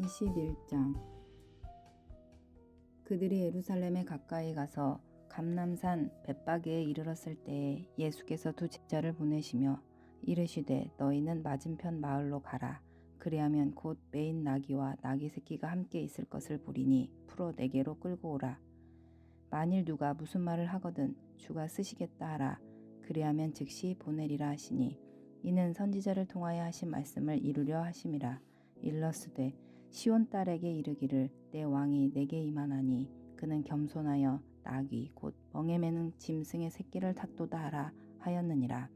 21장. 그들이 예루살렘에 가까이 가서 감람산 벳바게에 이르렀을 때에 예수께서 두 제자를 보내시며 이르시되 너희는 맞은편 마을로 가라. 그리하면 곧 매인 나귀와 나귀 새끼가 함께 있을 것을 보리니 풀어 내게로 끌고 오라. 만일 누가 무슨 말을 하거든 주가 쓰시겠다 하라. 그리하면 즉시 보내리라 하시니 이는 선지자를 통하여 하신 말씀을 이루려 하심이라. 일러스되 시온 딸에게 이르기를 내 왕이 내게 임하나니 그는 겸손하여 나귀 곧 멍에 매는 짐승의 새끼를 탔도다 하라 하였느니라.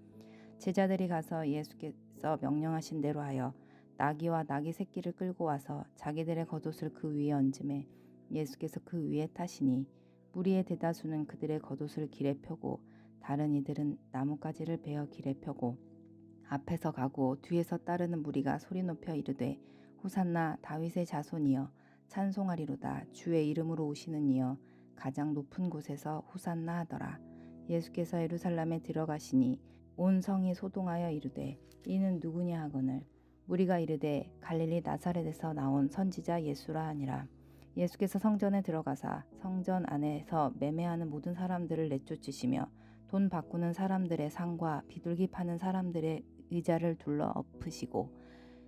제자들이 가서 예수께서 명령하신 대로 하여 나귀와 나귀 새끼를 끌고 와서 자기들의 겉옷을 그 위에 얹음에 예수께서 그 위에 타시니 무리의 대다수는 그들의 겉옷을 길에 펴고 다른 이들은 나뭇가지를 베어 길에 펴고 앞에서 가고 뒤에서 따르는 무리가 소리 높여 이르되 호산나 다윗의 자손이여 찬송하리로다. 주의 이름으로 오시는 이여 가장 높은 곳에서 호산나 하더라. 예수께서 예루살렘에 들어가시니 온 성이 소동하여 이르되 이는 누구냐 하거늘 무리가 이르되 갈릴리 나사렛에서 나온 선지자 예수라 하니라. 예수께서 성전에 들어가사 성전 안에서 매매하는 모든 사람들을 내쫓으시며 돈 바꾸는 사람들의 상과 비둘기 파는 사람들의 의자를 둘러 엎으시고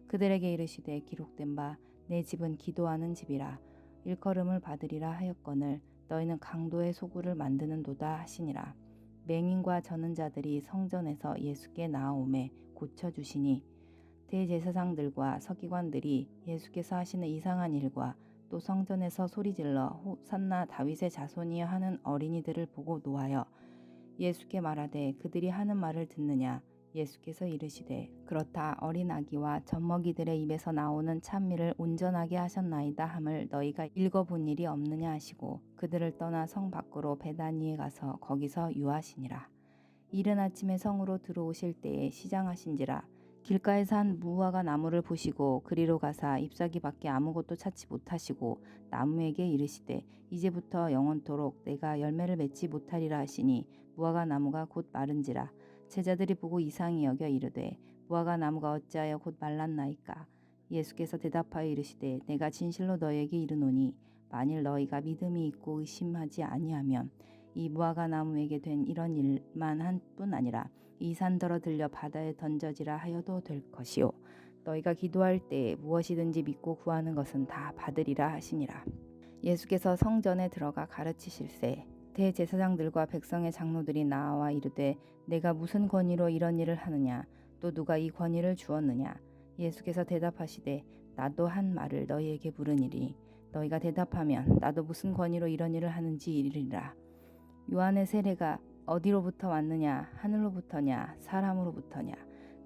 그들에게 이르시되 기록된 바 내 집은 기도하는 집이라 일컬음을 받으리라 하였거늘 너희는 강도의 소굴을 만드는도다 하시니라. 맹인과 저는 자들이 성전에서 예수께 나아오매 고쳐주시니 대제사장들과 서기관들이 예수께서 하시는 이상한 일과 또 성전에서 소리질러 호산나 다윗의 자손이여 하는 어린이들을 보고 노하여 예수께 말하되 그들이 하는 말을 듣느냐. 예수께서 이르시되 그렇다 어린 아기와 젖먹이들의 입에서 나오는 찬미를 온전하게 하셨나이다 함을 너희가 읽어본 일이 없느냐 하시고 그들을 떠나 성 밖으로 베다니에 가서 거기서 유하시니라. 이른 아침에 성으로 들어오실 때에 시장하신지라 길가에서 한 무화과 나무를 보시고 그리로 가사 잎사귀 밖에 아무것도 찾지 못하시고 나무에게 이르시되 이제부터 영원토록 내가 열매를 맺지 못하리라 하시니 무화과 나무가 곧 마른지라. 제자들이 보고 이상히 여겨 이르되 무화과 나무가 어찌하여 곧 말랐나이까. 예수께서 대답하여 이르시되 내가 진실로 너희에게 이르노니 만일 너희가 믿음이 있고 의심하지 아니하면 이 무화과 나무에게 된 이런 일만 한 뿐 아니라 이 산더러 들려 바다에 던져지라 하여도 될 것이요 너희가 기도할 때 무엇이든지 믿고 구하는 것은 다 받으리라 하시니라. 예수께서 성전에 들어가 가르치실세 대제사장들과 백성의 장로들이 나와 이르되 내가 무슨 권위로 이런 일을 하느냐 또 누가 이 권위를 주었느냐. 예수께서 대답하시되 나도 한 말을 너희에게 물으니리 너희가 대답하면 나도 무슨 권위로 이런 일을 하는지 이르리라. 요한의 세례가 어디로부터 왔느냐 하늘로부터냐 사람으로부터냐.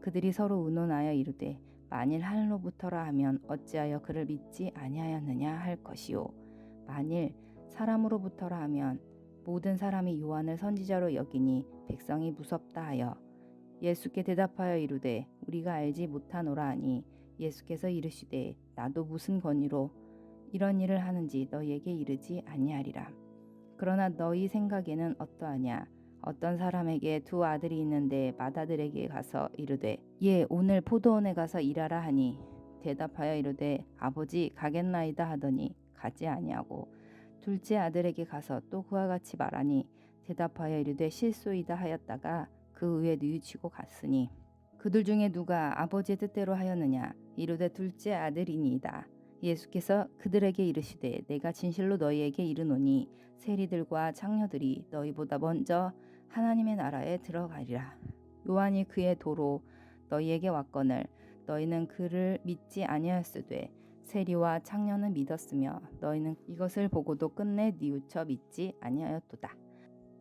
그들이 서로 의논하여 이르되 만일 하늘로부터라 하면 어찌하여 그를 믿지 아니하였느냐 할 것이요 만일 사람으로부터라 하면 모든 사람이 요한을 선지자로 여기니 백성이 무섭다 하여 예수께 대답하여 이르되 우리가 알지 못하노라 하니 예수께서 이르시되 나도 무슨 권위로 이런 일을 하는지 너희에게 이르지 아니하리라. 그러나 너희 생각에는 어떠하냐. 어떤 사람에게 두 아들이 있는데 맏아들에게 가서 이르되 예 오늘 포도원에 가서 일하라 하니 대답하여 이르되 아버지 가겠나이다 하더니 가지 아니하고 둘째 아들에게 가서 또 그와 같이 말하니 대답하여 이르되 실소이다 하였다가 그 후에 뉘우치고 갔으니 그들 중에 누가 아버지의 뜻대로 하였느냐. 이르되 둘째 아들이니이다. 예수께서 그들에게 이르시되 내가 진실로 너희에게 이르노니 세리들과 창녀들이 너희보다 먼저 하나님의 나라에 들어가리라. 요한이 그의 도로 너희에게 왔거늘 너희는 그를 믿지 아니하였으되 세리와 창녀는 믿었으며 너희는 이것을 보고도 끝내 뉘우쳐 믿지 아니하였도다.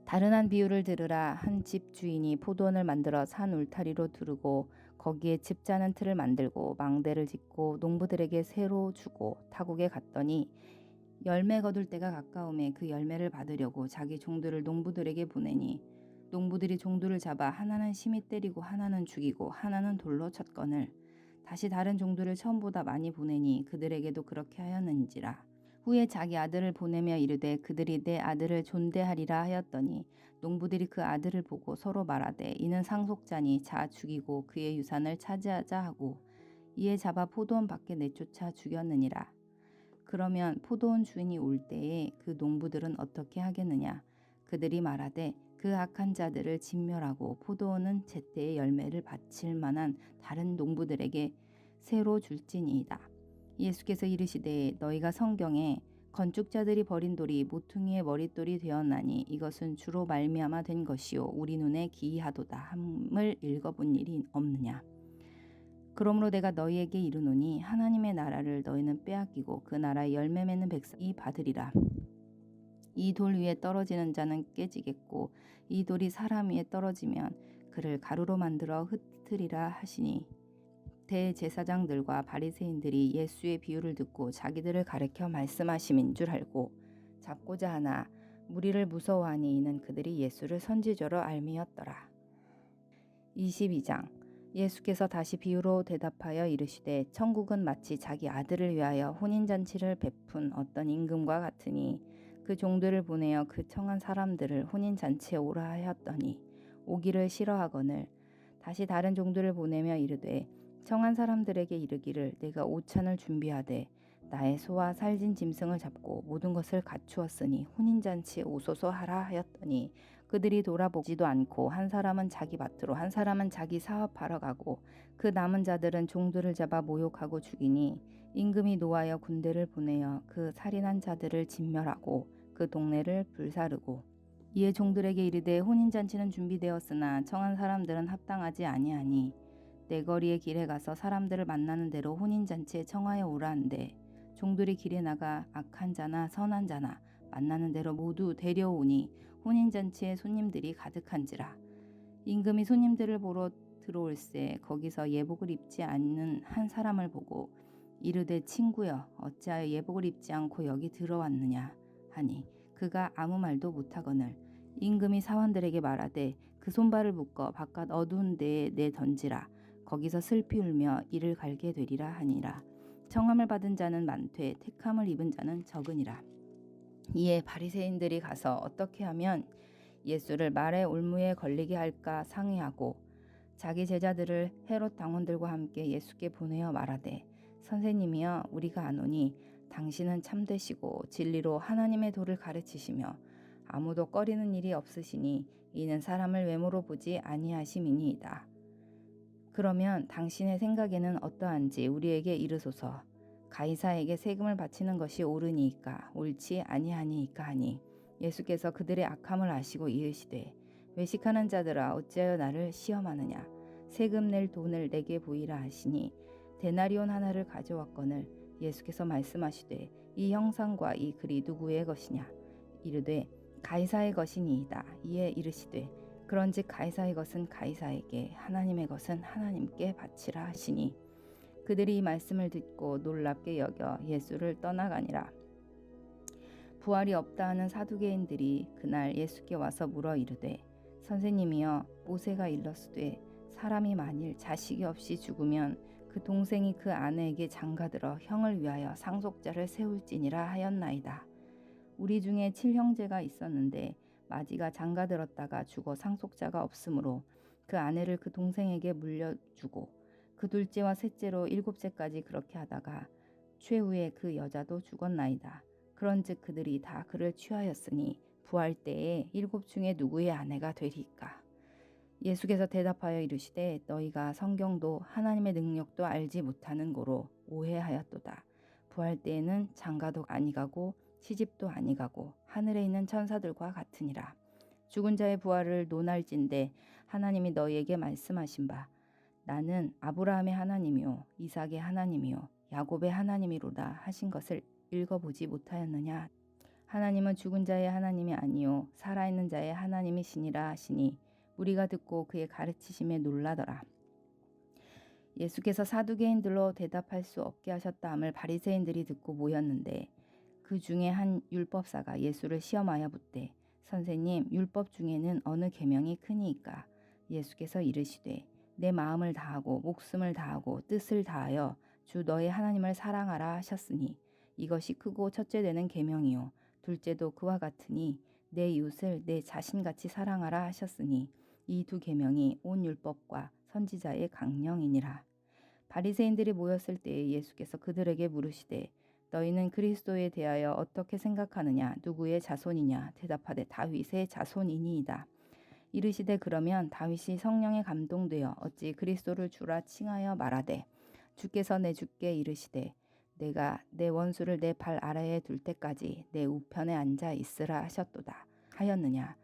다른 한 비유를 들으라. 한 집 주인이 포도원을 만들어 산 울타리로 두르고 거기에 집 자는 틀을 만들고 망대를 짓고 농부들에게 새로 주고 타국에 갔더니 열매 거둘 때가 가까움에 그 열매를 받으려고 자기 종들을 농부들에게 보내니 농부들이 종들을 잡아 하나는 심히 때리고 하나는 죽이고 하나는 돌로 쳤거늘 다시 다른 종들을 처음보다 많이 보내니 그들에게도 그렇게 하였는지라. 후에 자기 아들을 보내며 이르되 그들이 내 아들을 존대하리라 하였더니 농부들이 그 아들을 보고 서로 말하되 이는 상속자니 자 죽이고 그의 유산을 차지하자 하고 이에 잡아 포도원 밖에 내쫓아 죽였느니라. 그러면 포도원 주인이 올 때에 그 농부들은 어떻게 하겠느냐? 그들이 말하되 그 악한 자들을 진멸하고 포도원은 제때의 열매를 바칠 만한 다른 농부들에게 새로 줄지니이다. 예수께서 이르시되 너희가 성경에 건축자들이 버린 돌이 모퉁이의 머릿돌이 되었나니 이것은 주로 말미암아 된 것이요 우리 눈에 기이하도다 함을 읽어본 일이 없느냐. 그러므로 내가 너희에게 이르노니 하나님의 나라를 너희는 빼앗기고 그 나라의 열매 맺는 백성이 받으리라. 이 돌 위에 떨어지는 자는 깨지겠고 이 돌이 사람 위에 떨어지면 그를 가루로 만들어 흩으리라 하시니 대제사장들과 바리새인들이 예수의 비유를 듣고 자기들을 가리켜 말씀하심인 줄 알고 잡고자 하나 무리를 무서워하니 이는 그들이 예수를 선지자로 알미였더라. 22장 예수께서 다시 비유로 대답하여 이르시되 천국은 마치 자기 아들을 위하여 혼인잔치를 베푼 어떤 임금과 같으니 그 종들을 보내어 그 청한 사람들을 혼인잔치에 오라 하였더니 오기를 싫어하거늘 다시 다른 종들을 보내며 이르되 청한 사람들에게 이르기를 내가 오찬을 준비하되 나의 소와 살진 짐승을 잡고 모든 것을 갖추었으니 혼인잔치에 오소서 하라 하였더니 그들이 돌아보지도 않고 한 사람은 자기 밭으로 한 사람은 자기 사업하러 가고 그 남은 자들은 종들을 잡아 모욕하고 죽이니 임금이 노하여 군대를 보내어 그 살인한 자들을 진멸하고 그 동네를 불사르고 이에 종들에게 이르되 혼인잔치는 준비되었으나 청한 사람들은 합당하지 아니하니 내거리의 길에 가서 사람들을 만나는 대로 혼인잔치에 청하여 오라 한데 종들이 길에 나가 악한 자나 선한 자나 만나는 대로 모두 데려오니 혼인잔치에 손님들이 가득한지라. 임금이 손님들을 보러 들어올새 거기서 예복을 입지 않는 한 사람을 보고 이르되 친구여 어찌하여 예복을 입지 않고 여기 들어왔느냐 하니 그가 아무 말도 못하거늘 임금이 사원들에게 말하되 그 손발을 묶어 바깥 어두운 데에 내 던지라. 거기서 슬피 울며 이를 갈게 되리라 하니라. 청함을 받은 자는 많되 택함을 입은 자는 적으니라. 이에 바리새인들이 가서 어떻게 하면 예수를 말의 올무에 걸리게 할까 상의하고 자기 제자들을 헤롯 당원들과 함께 예수께 보내어 말하되 선생님이여 우리가 아노니 당신은 참되시고 진리로 하나님의 도를 가르치시며 아무도 꺼리는 일이 없으시니 이는 사람을 외모로 보지 아니하심이니이다. 그러면 당신의 생각에는 어떠한지 우리에게 이르소서. 가이사에게 세금을 바치는 것이 옳으니이까 옳지 아니하니이까 하니 예수께서 그들의 악함을 아시고 이르시되 외식하는 자들아 어찌하여 나를 시험하느냐. 세금 낼 돈을 내게 보이라 하시니 데나리온 하나를 가져왔거늘 예수께서 말씀하시되 이 형상과 이 글이 누구의 것이냐. 이르되 가이사의 것이니이다. 이에 이르시되 그런즉 가이사의 것은 가이사에게 하나님의 것은 하나님께 바치라 하시니 그들이 이 말씀을 듣고 놀랍게 여겨 예수를 떠나가니라. 부활이 없다 하는 사두개인들이 그날 예수께 와서 물어 이르되 선생님이여 모세가 일렀으되 사람이 만일 자식이 없이 죽으면 그 동생이 그 아내에게 장가들어 형을 위하여 상속자를 세울지니라 하였나이다. 우리 중에 7형제가 있었는데 마지가 장가들었다가 죽어 상속자가 없으므로 그 아내를 그 동생에게 물려주고 그 둘째와 셋째로 7째까지 그렇게 하다가 최후에 그 여자도 죽었나이다. 그런즉 그들이 다 그를 취하였으니 부활 때에 7 중에 누구의 아내가 되리까. 예수께서 대답하여 이르시되 너희가 성경도 하나님의 능력도 알지 못하는 고로 오해하였도다. 부활 때에는 장가도 아니가고 시집도 아니가고 하늘에 있는 천사들과 같으니라. 죽은 자의 부활을 논할진대 하나님이 너희에게 말씀하신 바 나는 아브라함의 하나님이요 이삭의 하나님이요 야곱의 하나님이로다 하신 것을 읽어보지 못하였느냐. 하나님은 죽은 자의 하나님이 아니요 살아있는 자의 하나님이시니라 하시니 우리가 듣고 그의 가르치심에 놀라더라. 예수께서 사두개인들로 대답할 수 없게 하셨다 함을 바리새인들이 듣고 모였는데 그 중에 한 율법사가 예수를 시험하여 묻되 선생님 율법 중에는 어느 계명이 크니이까. 예수께서 이르시되 내 마음을 다하고 목숨을 다하고 뜻을 다하여 주 너의 하나님을 사랑하라 하셨으니 이것이 크고 첫째 되는 계명이요 둘째도 그와 같으니 내 이웃을 내 자신같이 사랑하라 하셨으니 이 두 계명이 온 율법과 선지자의 강령이니라. 바리새인들이 모였을 때에 예수께서 그들에게 물으시되 너희는 그리스도에 대하여 어떻게 생각하느냐? 누구의 자손이냐? 대답하되 다윗의 자손이니이다. 이르시되 그러면 다윗이 성령에 감동되어 어찌 그리스도를 주라 칭하여 말하되 주께서 내 주께 이르시되 내가 내 원수를 내 발 아래에 둘 때까지 내 우편에 앉아 있으라 하셨도다 하였느냐.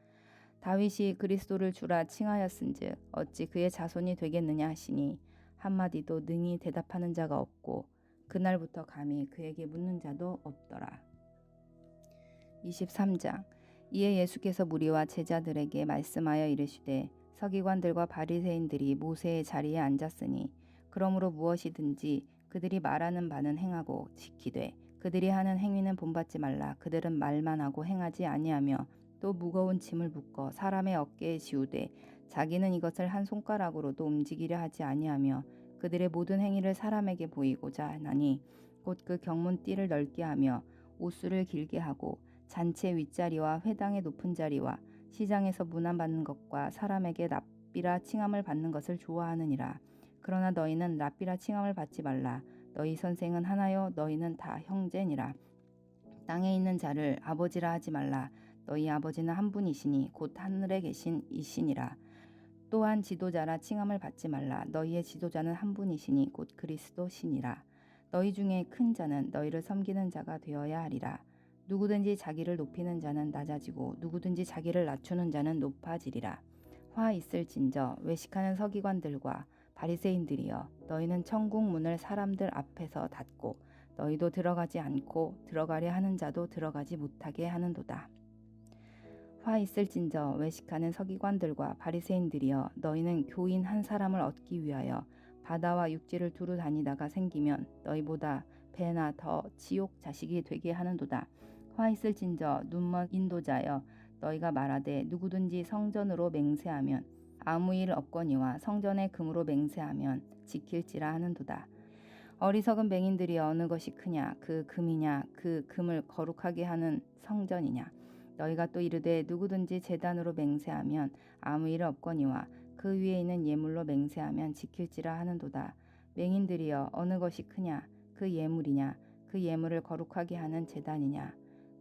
다윗이 그리스도를 주라 칭하였은즉 어찌 그의 자손이 되겠느냐 하시니 한마디도 능히 대답하는 자가 없고 그날부터 감히 그에게 묻는 자도 없더라. 23장. 이에 예수께서 무리와 제자들에게 말씀하여 이르시되 서기관들과 바리새인들이 모세의 자리에 앉았으니 그러므로 무엇이든지 그들이 말하는 바는 행하고 지키되 그들이 하는 행위는 본받지 말라. 그들은 말만 하고 행하지 아니하며 또 무거운 짐을 묶어 사람의 어깨에 지우되 자기는 이것을 한 손가락으로도 움직이려 하지 아니하며 그들의 모든 행위를 사람에게 보이고자 하나니 곧 그 경문띠를 넓게 하며 옷수를 길게 하고 잔치 윗자리와 회당의 높은 자리와 시장에서 문안받는 것과 사람에게 랍비라 칭함을 받는 것을 좋아하느니라. 그러나 너희는 랍비라 칭함을 받지 말라. 너희 선생은 하나요 너희는 다 형제니라. 땅에 있는 자를 아버지라 하지 말라. 너희 아버지는 한 분이시니 곧 하늘에 계신 이시니라. 또한 지도자라 칭함을 받지 말라. 너희의 지도자는 한 분이시니 곧 그리스도시니라. 너희 중에 큰 자는 너희를 섬기는 자가 되어야 하리라. 누구든지 자기를 높이는 자는 낮아지고 누구든지 자기를 낮추는 자는 높아지리라. 화 있을진저 외식하는 서기관들과 바리새인들이여 너희는 천국 문을 사람들 앞에서 닫고 너희도 들어가지 않고 들어가려 하는 자도 들어가지 못하게 하는도다. 화 있을진저 외식하는 서기관들과 바리새인들이여 너희는 교인 한 사람을 얻기 위하여 바다와 육지를 두루 다니다가 생기면 너희보다 배나 더 지옥 자식이 되게 하는도다. 화 있을진저 눈먼 인도자여 너희가 말하되 누구든지 성전으로 맹세하면 아무 일 없거니와 성전에 금으로 맹세하면 지킬지라 하는도다. 어리석은 맹인들이 어느 것이 크냐 그 금이냐 그 금을 거룩하게 하는 성전이냐. 너희가 또 이르되 누구든지 제단으로 맹세하면 아무 일 없거니와 그 위에 있는 예물로 맹세하면 지킬지라 하는도다. 맹인들이여 어느 것이 크냐 그 예물이냐 그 예물을 거룩하게 하는 제단이냐.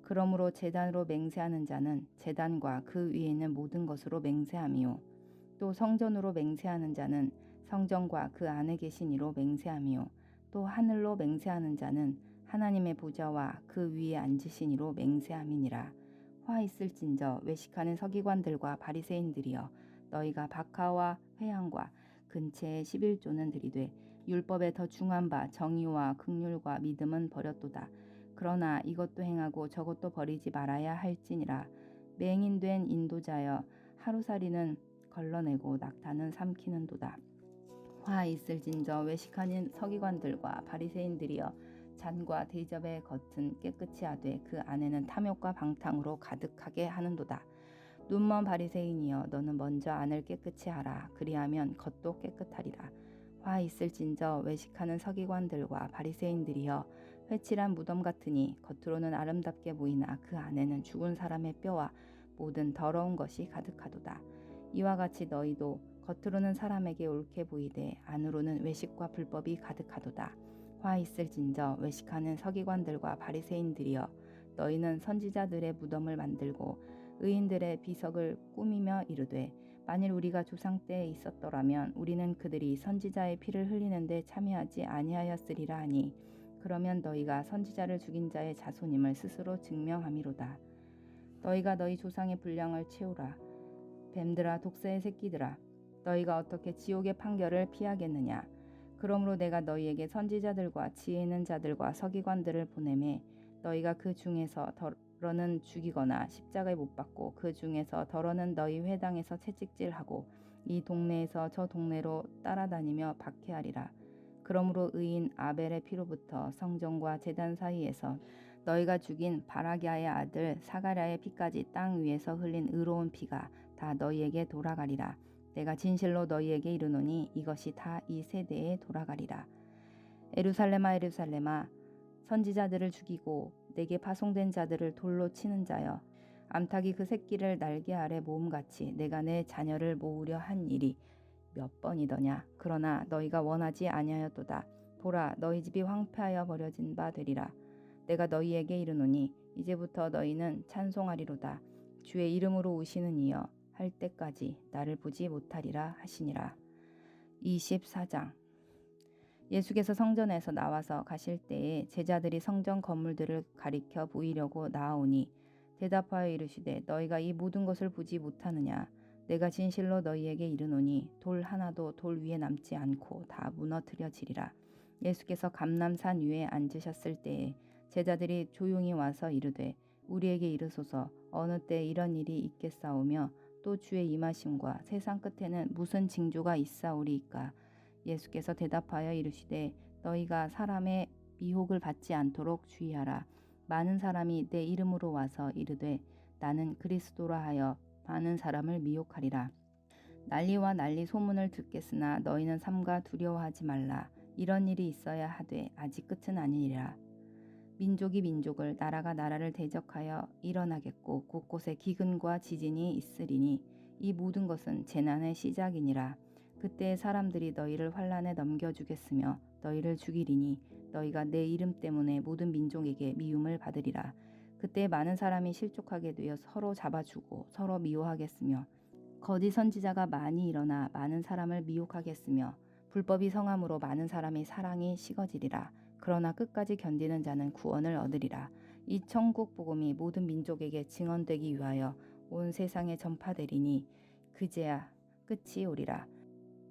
그러므로 제단으로 맹세하는 자는 제단과 그 위에 있는 모든 것으로 맹세함이요 또 성전으로 맹세하는 자는 성전과 그 안에 계신 이로 맹세함이요 또 하늘로 맹세하는 자는 하나님의 보좌와 그 위에 앉으신 이로 맹세함이니라. 화 있을진저 외식하는 서기관들과 바리새인들이여 너희가 박하와 회향과 근체의 11조는 들이되 율법에 더 중한 바 정의와 긍휼과 믿음은 버렸도다. 그러나 이것도 행하고 저것도 버리지 말아야 할지니라. 맹인된 인도자여 하루살이는 걸러내고 낙타는 삼키는도다. 화 있을진저 외식하는 서기관들과 바리새인들이여 잔과 대접의 겉은 깨끗이 하되 그 안에는 탐욕과 방탕으로 가득하게 하는도다. 눈먼 바리새인이여 너는 먼저 안을 깨끗이 하라. 그리하면 겉도 깨끗하리라. 화 있을진저 외식하는 서기관들과 바리새인들이여 회칠한 무덤 같으니 겉으로는 아름답게 보이나 그 안에는 죽은 사람의 뼈와 모든 더러운 것이 가득하도다. 이와 같이 너희도 겉으로는 사람에게 옳게 보이되 안으로는 외식과 불법이 가득하도다. 화 있을진저 외식하는 서기관들과 바리새인들이여 너희는 선지자들의 무덤을 만들고 의인들의 비석을 꾸미며 이르되 만일 우리가 조상 때에 있었더라면 우리는 그들이 선지자의 피를 흘리는데 참여하지 아니하였으리라 하니 그러면 너희가 선지자를 죽인 자의 자손임을 스스로 증명함이로다. 너희가 너희 조상의 분량을 채우라. 뱀들아 독새의 새끼들아 너희가 어떻게 지옥의 판결을 피하겠느냐. 그러므로 내가 너희에게 선지자들과 지혜 있는 자들과 서기관들을 보내매 너희가 그 중에서 더러는 죽이거나 십자가에 못 박고 그 중에서 더러는 너희 회당에서 채찍질하고 이 동네에서 저 동네로 따라다니며 박해하리라. 그러므로 의인 아벨의 피로부터 성전과 제단 사이에서 너희가 죽인 바라기아의 아들 사가랴의 피까지 땅 위에서 흘린 의로운 피가 다 너희에게 돌아가리라. 내가 진실로 너희에게 이르노니 이것이 다 이 세대에 돌아가리라. 에루살렘아 에루살렘아 선지자들을 죽이고 내게 파송된 자들을 돌로 치는 자여 암탉이 그 새끼를 날개 아래 모음같이 내가 내 자녀를 모으려 한 일이 몇 번이더냐. 그러나 너희가 원하지 아니하였도다. 보라 너희 집이 황폐하여 버려진 바 되리라. 내가 너희에게 이르노니 이제부터 너희는 찬송하리로다. 주의 이름으로 오시는 이여 할 때까지 나를 보지 못하리라 하시니라. 24장. 예수께서 성전에서 나와서 가실 때에 제자들이 성전 건물들을 가리켜 보이려고 나아오니 대답하여 이르시되 너희가 이 모든 것을 보지 못하느냐. 내가 진실로 너희에게 이르노니 돌 하나도 돌 위에 남지 않고 다 무너뜨려지리라. 예수께서 감람산 위에 앉으셨을 때에 제자들이 조용히 와서 이르되 우리에게 이르소서 어느 때 이런 일이 있겠사오며 또 주의 임하심과 세상 끝에는 무슨 징조가 있사오리이까. 예수께서 대답하여 이르시되 너희가 사람의 미혹을 받지 않도록 주의하라. 많은 사람이 내 이름으로 와서 이르되 나는 그리스도라 하여 많은 사람을 미혹하리라. 난리와 난리 소문을 듣겠으나 너희는 삼가 두려워하지 말라. 이런 일이 있어야 하되 아직 끝은 아니니라. 민족이 민족을 나라가 나라를 대적하여 일어나겠고 곳곳에 기근과 지진이 있으리니 이 모든 것은 재난의 시작이니라. 그때 사람들이 너희를 환란에 넘겨주겠으며 너희를 죽이리니 너희가 내 이름 때문에 모든 민족에게 미움을 받으리라. 그때 많은 사람이 실족하게 되어 서로 잡아주고 서로 미워하겠으며 거짓 선지자가 많이 일어나 많은 사람을 미혹하겠으며 불법이 성함으로 많은 사람의 사랑이 식어지리라. 그러나 끝까지 견디는 자는 구원을 얻으리라. 이 천국 복음이 모든 민족에게 증언되기 위하여 온 세상에 전파되리니 그제야 끝이 오리라.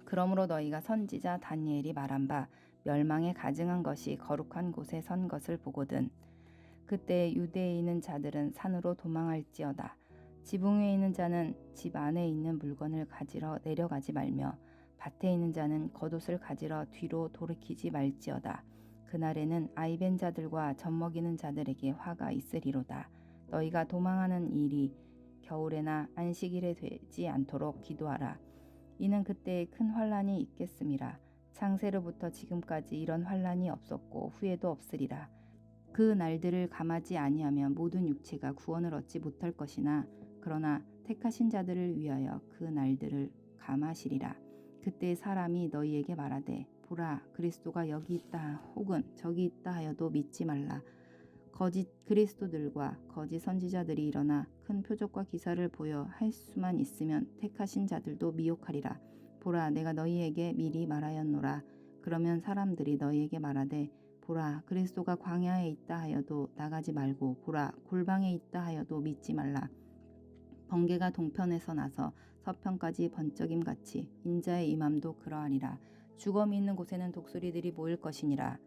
그러므로 너희가 선지자 다니엘이 말한 바 멸망에 가증한 것이 거룩한 곳에 선 것을 보거든. 그때 유대에 있는 자들은 산으로 도망할지어다. 지붕 위에 있는 자는 집 안에 있는 물건을 가지러 내려가지 말며 밭에 있는 자는 겉옷을 가지러 뒤로 돌이키지 말지어다. 그날에는 아이벤 자들과 젖먹이는 자들에게 화가 있으리로다. 너희가 도망하는 일이 겨울에나 안식일에 되지 않도록 기도하라. 이는 그때에 큰 환란이 있겠음이라. 창세로부터 지금까지 이런 환란이 없었고 후에도 없으리라. 그 날들을 감하지 아니하면 모든 육체가 구원을 얻지 못할 것이나 그러나 택하신 자들을 위하여 그 날들을 감하시리라. 그때 사람이 너희에게 말하되 보라 그리스도가 여기 있다 혹은 저기 있다 하여도 믿지 말라. 거짓 그리스도들과 거짓 선지자들이 일어나 큰 표적과 기사를 보여 할 수만 있으면 택하신 자들도 미혹하리라. 보라 내가 너희에게 미리 말하였노라. 그러면 사람들이 너희에게 말하되 보라 그리스도가 광야에 있다 하여도 나가지 말고 보라 골방에 있다 하여도 믿지 말라. 번개가 동편에서 나서 서편까지 번쩍임 같이 인자의 임함도 그러하리라. 죽음이 있는 곳에는 독수리들이 모일 것이니라.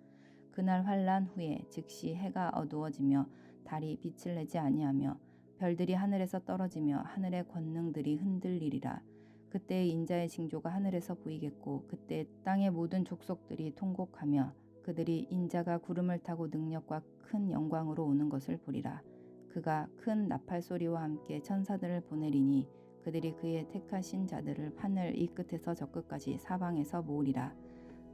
그날 환란 후에 즉시 해가 어두워지며 달이 빛을 내지 아니하며 별들이 하늘에서 떨어지며 하늘의 권능들이 흔들리리라. 그때 인자의 징조가 하늘에서 보이겠고 그때 땅의 모든 족속들이 통곡하며 그들이 인자가 구름을 타고 능력과 큰 영광으로 오는 것을 보리라. 그가 큰 나팔 소리와 함께 천사들을 보내리니 그들이 그의 택하신 자들을 하늘 이 끝에서 저 끝까지 사방에서 모으리라.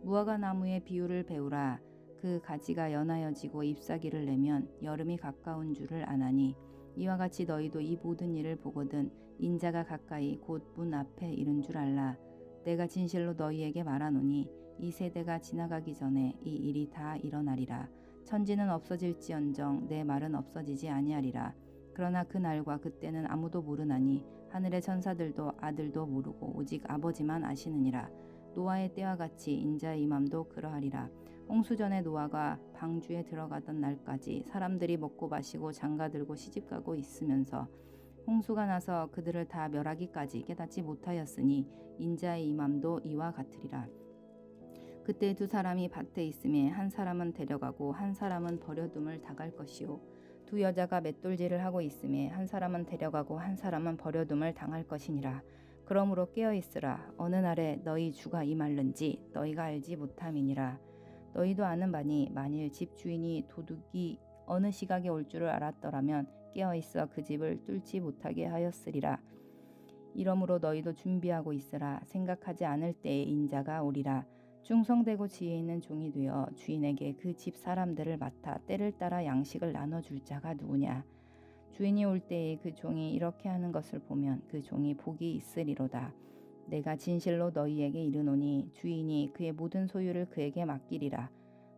무화과 나무의 비유를 배우라. 그 가지가 연하여지고 잎사귀를 내면 여름이 가까운 줄을 아나니 이와 같이 너희도 이 모든 일을 보거든 인자가 가까이 곧 문 앞에 이른 줄 알라. 내가 진실로 너희에게 말하노니 이 세대가 지나가기 전에 이 일이 다 일어나리라. 천지는 없어질지언정 내 말은 없어지지 아니하리라. 그러나 그 날과 그때는 아무도 모르나니 하늘의 천사들도 아들도 모르고 오직 아버지만 아시느니라. 노아의 때와 같이 인자의 임함도 그러하리라. 홍수전에 노아가 방주에 들어가던 날까지 사람들이 먹고 마시고 장가들고 시집가고 있으면서 홍수가 나서 그들을 다 멸하기까지 깨닫지 못하였으니 인자의 임함도 이와 같으리라. 그때 두 사람이 밭에 있음에 한 사람은 데려가고 한 사람은 버려둠을 당할 것이요 두 여자가 맷돌질을 하고 있음에 한 사람은 데려가고 한 사람은 버려둠을 당할 것이니라. 그러므로 깨어있으라. 어느 날에 너희 주가 임할는지 너희가 알지 못함이니라. 너희도 아는 바니 만일 집 주인이 도둑이 어느 시각에 올 줄을 알았더라면 깨어있어 그 집을 뚫지 못하게 하였으리라. 이러므로 너희도 준비하고 있으라. 생각하지 않을 때에 인자가 오리라. 충성되고 지혜 있는 종이 되어 주인에게 그 집 사람들을 맡아 때를 따라 양식을 나눠줄 자가 누구냐. 주인이 올 때에 그 종이 이렇게 하는 것을 보면 그 종이 복이 있으리로다. 내가 진실로 너희에게 이르노니 주인이 그의 모든 소유를 그에게 맡기리라.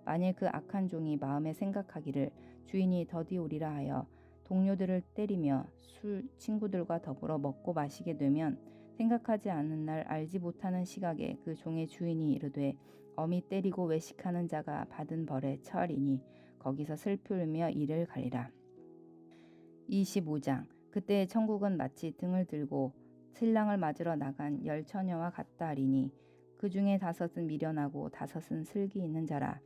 만일 그 악한 종이 마음에 생각하기를 주인이 더디오리라 하여 동료들을 때리며 술 친구들과 더불어 먹고 마시게 되면 생각하지 않는 날 알지 못하는 시각에 그 종의 주인이 이르되 엄히 때리고 외식하는 자가 받은 벌에 처하리니 거기서 슬피 울며 이를 갈리라. 25장. 그때 천국은 마치 등을 들고 신랑을 맞으러 나간 10처녀와 같다 하리니 그 중에 5은 미련하고 5은 슬기 있는 자라.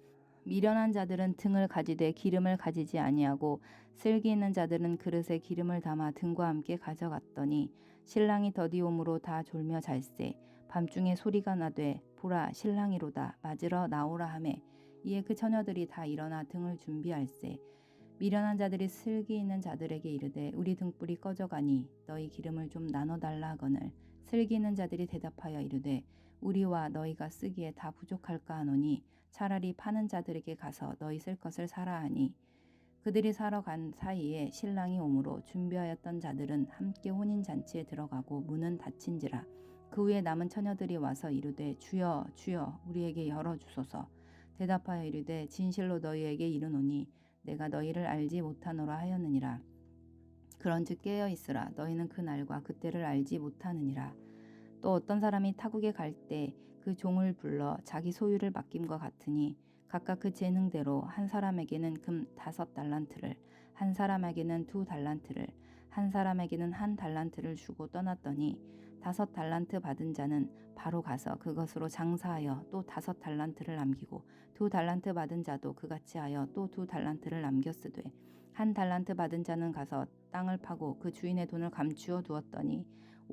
미련한 자들은 등을 가지되 기름을 가지지 아니하고 슬기 있는 자들은 그릇에 기름을 담아 등과 함께 가져갔더니 신랑이 더디옴으로 다 졸며 잘세. 밤중에 소리가 나되 보라 신랑이로다 맞으러 나오라 하매 이에 그 처녀들이 다 일어나 등을 준비할세. 미련한 자들이 슬기 있는 자들에게 이르되 우리 등불이 꺼져가니 너희 기름을 좀 나눠달라 하거늘 슬기 있는 자들이 대답하여 이르되 우리와 너희가 쓰기에 다 부족할까 하노니 차라리 파는 자들에게 가서 너희 쓸 것을 사라 하니 그들이 사러 간 사이에 신랑이 오므로 준비하였던 자들은 함께 혼인잔치에 들어가고 문은 닫힌지라. 그 후에 남은 처녀들이 와서 이르되 주여 주여 우리에게 열어주소서. 대답하여 이르되 진실로 너희에게 이르노니 내가 너희를 알지 못하노라 하였느니라. 그런즉 깨어 있으라. 너희는 그 날과 그때를 알지 못하느니라. 또 어떤 사람이 타국에 갈 때 그 종을 불러 자기 소유를 맡김과 같으니 각각 그 재능대로 한 사람에게는 금 5달란트를 한 사람에게는 2달란트를 한 사람에게는 1달란트를 주고 떠났더니 5달란트 받은 자는 바로 가서 그것으로 장사하여 또 5달란트를 남기고 2달란트 받은 자도 그같이 하여 또 2달란트를 남겼으되 1달란트 받은 자는 가서 땅을 파고 그 주인의 돈을 감추어 두었더니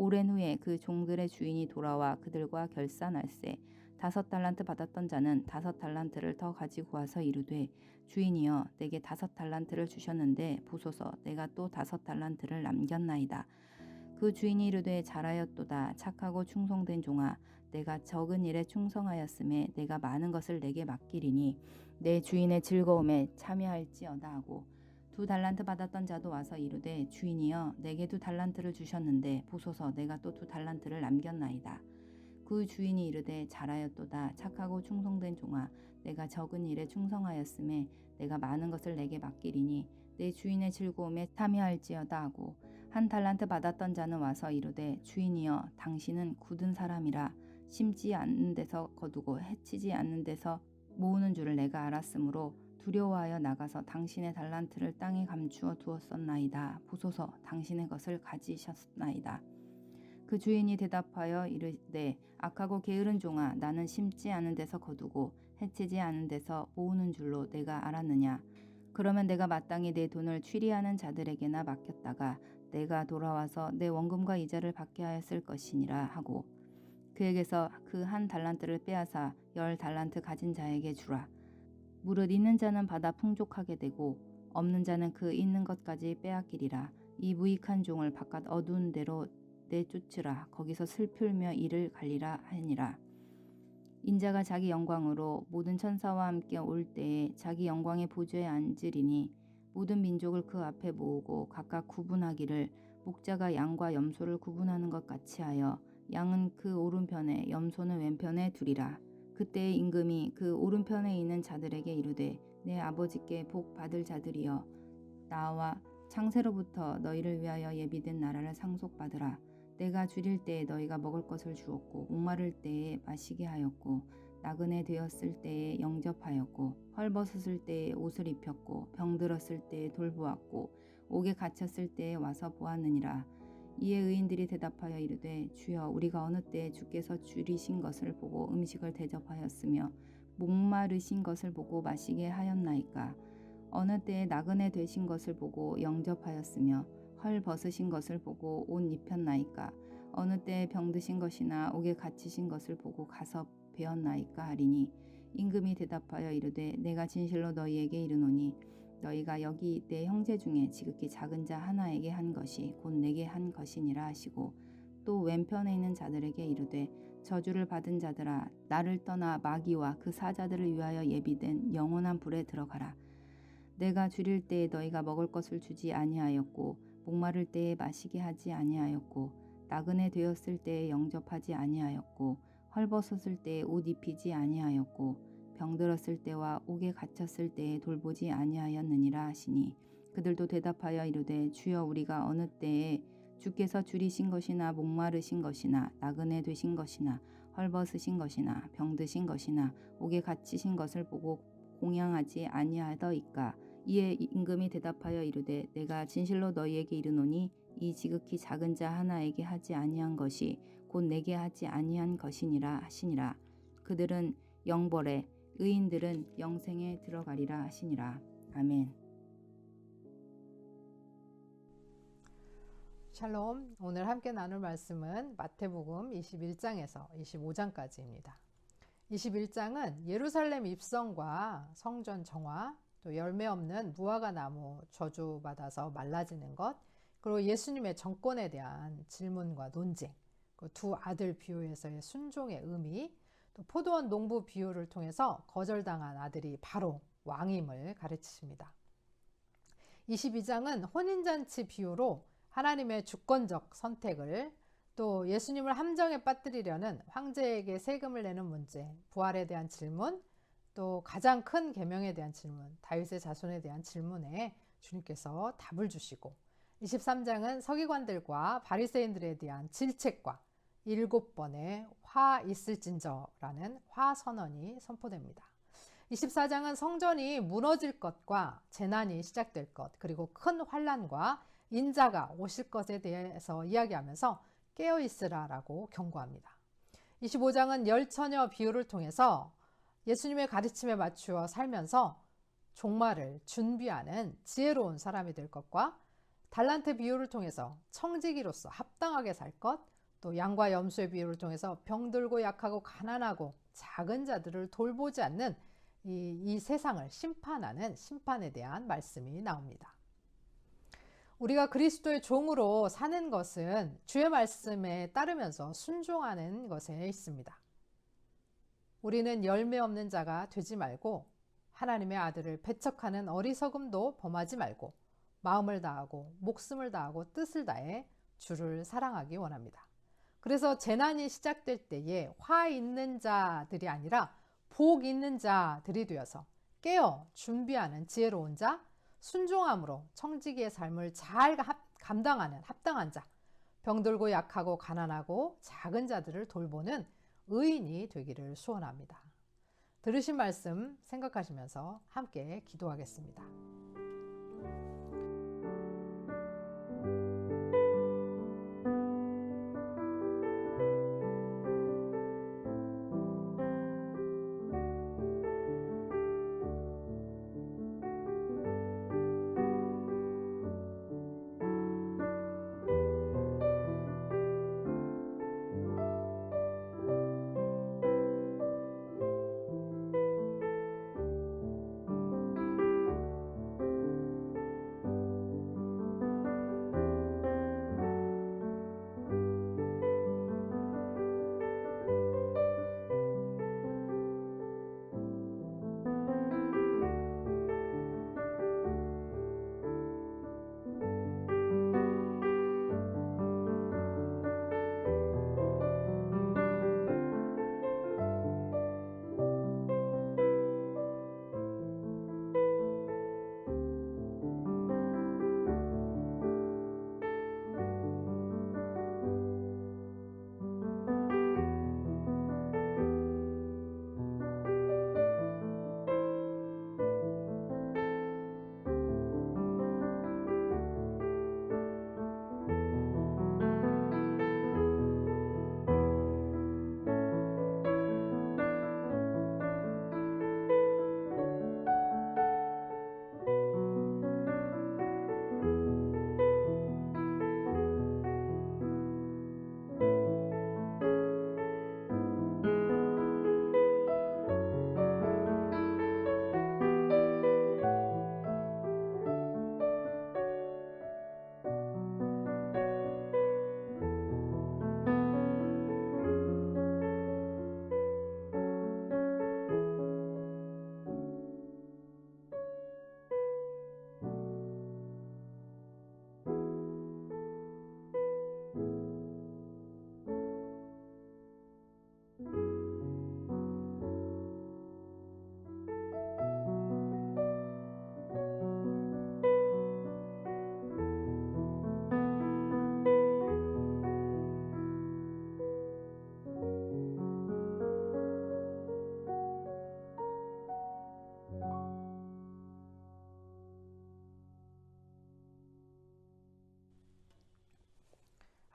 오랜 후에 그 종들의 주인이 돌아와 그들과 결산할세. 5달란트 받았던 자는 5달란트를 더 가지고 와서 이르되 주인이여 내게 5달란트를 주셨는데 보소서 내가 또 5달란트를 남겼나이다. 그 주인이 이르되 잘하였도다 착하고 충성된 종아 내가 적은 일에 충성하였음에 내가 많은 것을 내게 맡기리니 내 주인의 즐거움에 참여할지어다 하고 2달란트 받았던 자도 와서 이르되 주인이여 내게 2달란트를 주셨는데 보소서 내가 또 2달란트를 남겼나이다. 그 주인이 이르되 잘하였도다 착하고 충성된 종아 내가 적은 일에 충성하였음에 내가 많은 것을 내게 맡기리니 내 주인의 즐거움에 참여할지어다 하고 1달란트 받았던 자는 와서 이르되 주인이여 당신은 굳은 사람이라 심지 않는 데서 거두고 해치지 않는 데서 모으는 줄을 내가 알았으므로 두려워하여 나가서 당신의 달란트를 땅에 감추어 두었었나이다. 보소서 당신의 것을 가지셨나이다. 그 주인이 대답하여 이르되 악하고 게으른 종아 나는 심지 않은 데서 거두고 해치지 않은 데서 모으는 줄로 내가 알았느냐. 그러면 내가 마땅히 내 돈을 취리하는 자들에게나 맡겼다가 내가 돌아와서 내 원금과 이자를 받게 하였을 것이니라 하고 그에게서 그 1달란트를 빼앗아 10달란트 가진 자에게 주라. 무릇 있는 자는 받아 풍족하게 되고 없는 자는 그 있는 것까지 빼앗기리라. 이 무익한 종을 바깥 어두운 데로 내쫓으라. 거기서 슬피 울며 이를 갈리라 하니라. 인자가 자기 영광으로 모든 천사와 함께 올 때에 자기 영광의 보좌에 앉으리니 모든 민족을 그 앞에 모으고 각각 구분하기를 목자가 양과 염소를 구분하는 것 같이 하여 양은 그 오른편에 염소는 왼편에 두리라. 그때의 임금이 그 오른편에 있는 자들에게 이르되 내 아버지께 복 받을 자들이여 나와 창세로부터 너희를 위하여 예비된 나라를 상속받으라. 내가 줄일 때에 너희가 먹을 것을 주었고 목마를 때에 마시게 하였고 나그네 되었을 때에 영접하였고 헐벗었을 때에 옷을 입혔고 병들었을 때에 돌보았고 옥에 갇혔을 때에 와서 보았느니라. 이에 의인들이 대답하여 이르되 주여 우리가 어느 때에 주께서 줄이신 것을 보고 음식을 대접하였으며 목마르신 것을 보고 마시게 하였나이까. 어느 때에 나그네 되신 것을 보고 영접하였으며 헐 벗으신 것을 보고 옷 입혔나이까. 어느 때에 병드신 것이나 옥에 갇히신 것을 보고 가서 배었나이까 하리니 임금이 대답하여 이르되 내가 진실로 너희에게 이르노니 너희가 여기 내 형제 중에 지극히 작은 자 하나에게 한 것이 곧 내게 한 것이니라 하시고 또 왼편에 있는 자들에게 이르되 저주를 받은 자들아 나를 떠나 마귀와 그 사자들을 위하여 예비된 영원한 불에 들어가라. 내가 줄일 때에 너희가 먹을 것을 주지 아니하였고 목마를 때에 마시게 하지 아니하였고 나그네 되었을 때에 영접하지 아니하였고 헐벗었을 때에 옷 입히지 아니하였고 병들었을 때와 옥에 갇혔을 때에 돌보지 아니하였느니라 하시니 그들도 대답하여 이르되 주여 우리가 어느 때에 주께서 줄이신 것이나 목마르신 것이나 나그네 되신 것이나 헐벗으신 것이나 병드신 것이나 옥에 갇히신 것을 보고 공양하지 아니하더이까. 이에 임금이 대답하여 이르되 내가 진실로 너희에게 이르노니 이 지극히 작은 자 하나에게 하지 아니한 것이 곧 내게 하지 아니한 것이니라 하시니라. 그들은 영벌에 의인들은 영생에 들어가리라 하시니라. 아멘. 샬롬. 오늘 함께 나눌 말씀은 마태복음 21장에서 25장까지입니다. 21장은 예루살렘 입성과 성전 정화, 또 열매 없는 무화과 나무 저주받아서 말라지는 것, 그리고 예수님의 정권에 대한 질문과 논쟁, 두 아들 비유에서의 순종의 의미, 또 포도원 농부 비유를 통해서 거절당한 아들이 바로 왕임을 가르치십니다. 22장은 혼인잔치 비유로 하나님의 주권적 선택을, 또 예수님을 함정에 빠뜨리려는 황제에게 세금을 내는 문제, 부활에 대한 질문, 또 가장 큰 계명에 대한 질문, 다윗의 자손에 대한 질문에 주님께서 답을 주시고, 23장은 서기관들과 바리새인들에 대한 질책과 7번의 화 있을진저라는 화 선언이 선포됩니다. 24장은 성전이 무너질 것과 재난이 시작될 것, 그리고 큰 환난과 인자가 오실 것에 대해서 이야기하면서 깨어있으라라고 경고합니다. 25장은 열처녀 비유를 통해서 예수님의 가르침에 맞추어 살면서 종말을 준비하는 지혜로운 사람이 될 것과, 달란트 비유를 통해서 청지기로서 합당하게 살 것, 또 양과 염소의 비유를 통해서 병들고 약하고 가난하고 작은 자들을 돌보지 않는 이 세상을 심판하는 심판에 대한 말씀이 나옵니다. 우리가 그리스도의 종으로 사는 것은 주의 말씀에 따르면서 순종하는 것에 있습니다. 우리는 열매 없는 자가 되지 말고 하나님의 아들을 배척하는 어리석음도 범하지 말고 마음을 다하고 목숨을 다하고 뜻을 다해 주를 사랑하기 원합니다. 그래서 재난이 시작될 때에 화 있는 자들이 아니라 복 있는 자들이 되어서 깨어 준비하는 지혜로운 자, 순종함으로 청지기의 삶을 잘 감당하는 합당한 자, 병들고 약하고 가난하고 작은 자들을 돌보는 의인이 되기를 소원합니다. 들으신 말씀 생각하시면서 함께 기도하겠습니다.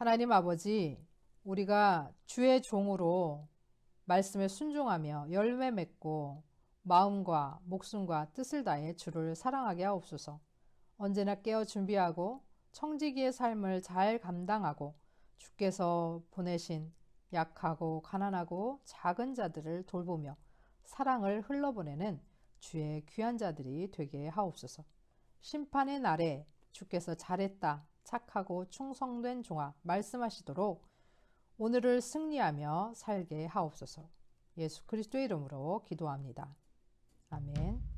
하나님 아버지, 우리가 주의 종으로 말씀에 순종하며 열매 맺고 마음과 목숨과 뜻을 다해 주를 사랑하게 하옵소서. 언제나 깨어 준비하고 청지기의 삶을 잘 감당하고 주께서 보내신 약하고 가난하고 작은 자들을 돌보며 사랑을 흘러보내는 주의 귀한 자들이 되게 하옵소서. 심판의 날에 주께서 잘했다, 착하고 충성된 종아 말씀하시도록 오늘을 승리하며 살게 하옵소서. 예수 그리스도의 이름으로 기도합니다. 아멘.